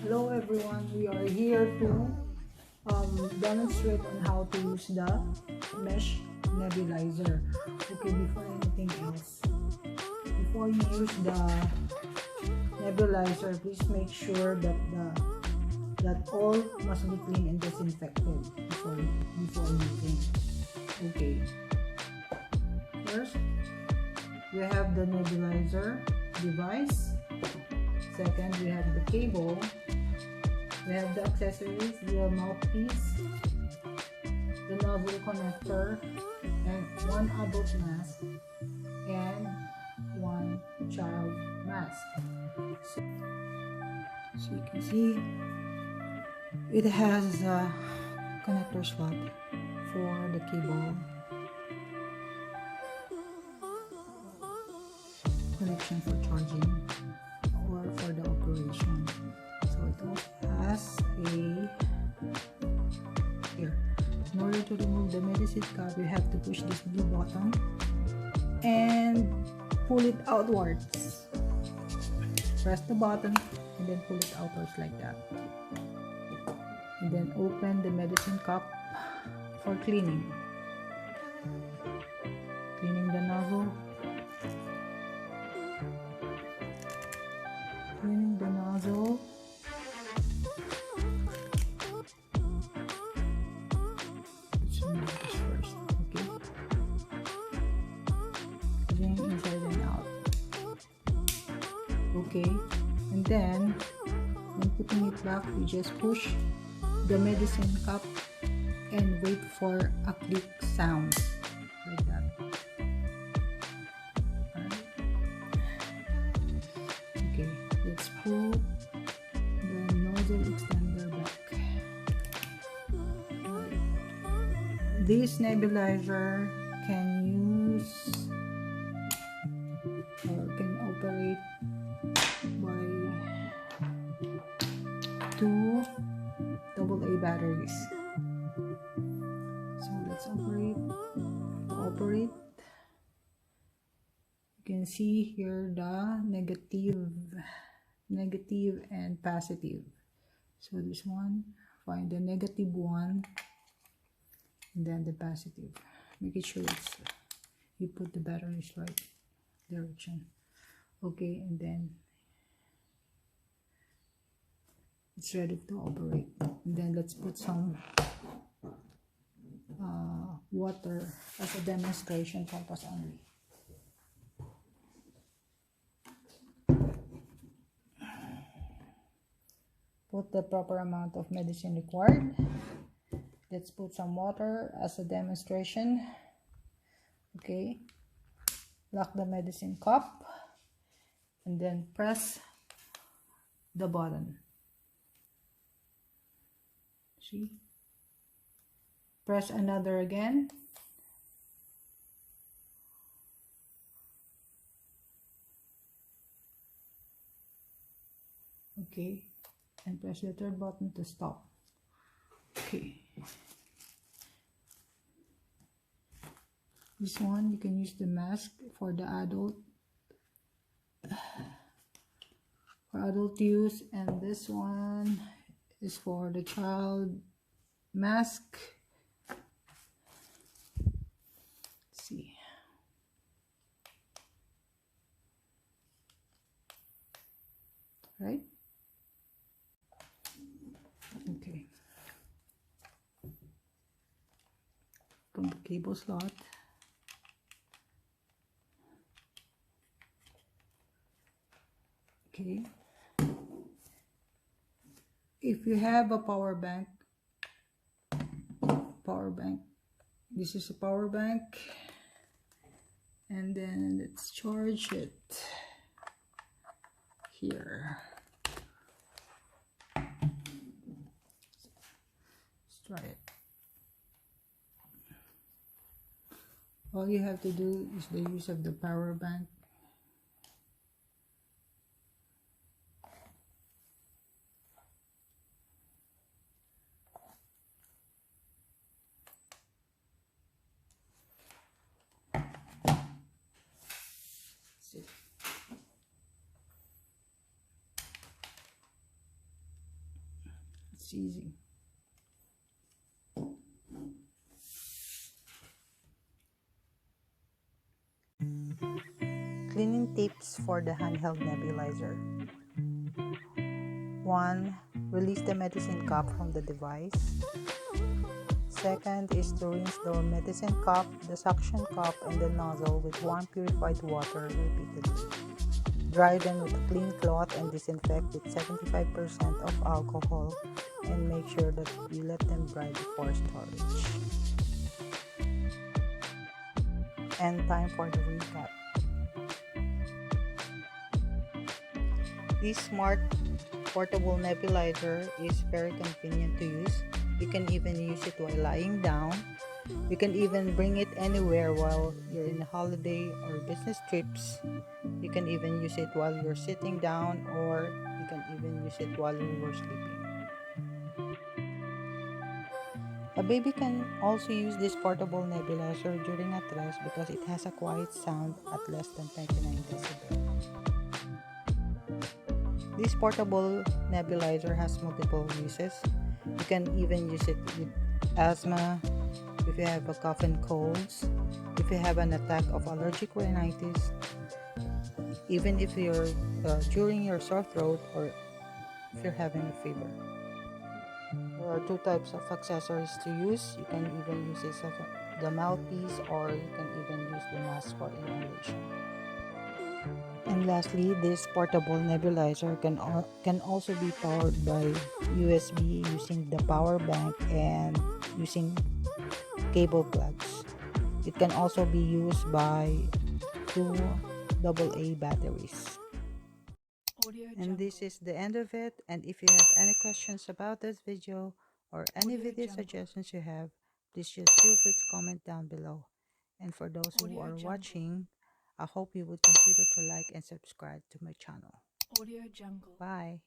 Hello everyone, we are here to demonstrate on how to use the mesh nebulizer. Okay, before anything else, before you use the nebulizer, please make sure that all must be clean and disinfected before using. Okay, first we have the nebulizer device. Second, we have the cable. We have the accessories, the mouthpiece, the nozzle connector, and one adult mask and one child mask. So you can see it has a connector slot for the cable, connection for charging, or for the operation. So it also has a here. In order to remove the medicine cup, you have to push this blue button and pull it outwards. Press the button and then pull it outwards like that. And then open the medicine cup for cleaning. Cleaning the nozzle. Cleaning the nozzle. Let's remove this first, okay? Cleaning inside and out. Okay, and then when putting it back, we just push the medicine cup and wait for a click sound like that. Okay, let's pull the nozzle extender back. This nebulizer can use or can operate by 2 AA batteries. So let's operate. You can see here the negative and positive. So this one, find the negative one and then the positive. Make sure you put the batteries right direction. Okay, and then it's ready to operate. And then let's put some water as a demonstration purpose only. Put the proper amount of medicine required. Let's put some water as a demonstration. Okay, lock the medicine cup and then press the button. See? Press another again. Okay, and press the third button to stop. Okay. This one, you can use the mask for the adult use, and this one is for the child mask. Let's see. Right? Okay. From the cable slot. Okay. If you have a power bank, this is a power bank, and then let's charge it here. Let's try it. All you have to do is the use of the power bank. It's easy. Cleaning tips for the handheld nebulizer. 1. Release the medicine cup from the device. Second is to rinse the medicine cup, the suction cup, and the nozzle with warm purified water repeatedly. Dry them with a clean cloth and disinfect with 75% of alcohol, and make sure that you let them dry before storage. And time for the recap. This smart portable nebulizer is very convenient to use. You can even use it while lying down. You can even bring it anywhere while you're in a holiday or business trips. You can even use it while you're sitting down, or you can even use it while you were sleeping. A baby can also use this portable nebulizer during a rest because it has a quiet sound at less than 29 decibels. This portable nebulizer has multiple uses. You can even use it with asthma, if you have a cough and colds, if you have an attack of allergic rhinitis, even if you're during your sore throat, or if you're having a fever. There are two types of accessories to use. You can even use this as the mouthpiece, or you can even use the mask for inhalation. And lastly, this portable nebulizer can also be powered by USB using the power bank and using cable plugs. It can also be used by two AA batteries. And this is the end of it. And if you have any questions about this video or any video suggestions you have, please just feel free to comment down below. And for those who are watching, I hope you would consider to like and subscribe to my channel. Bye.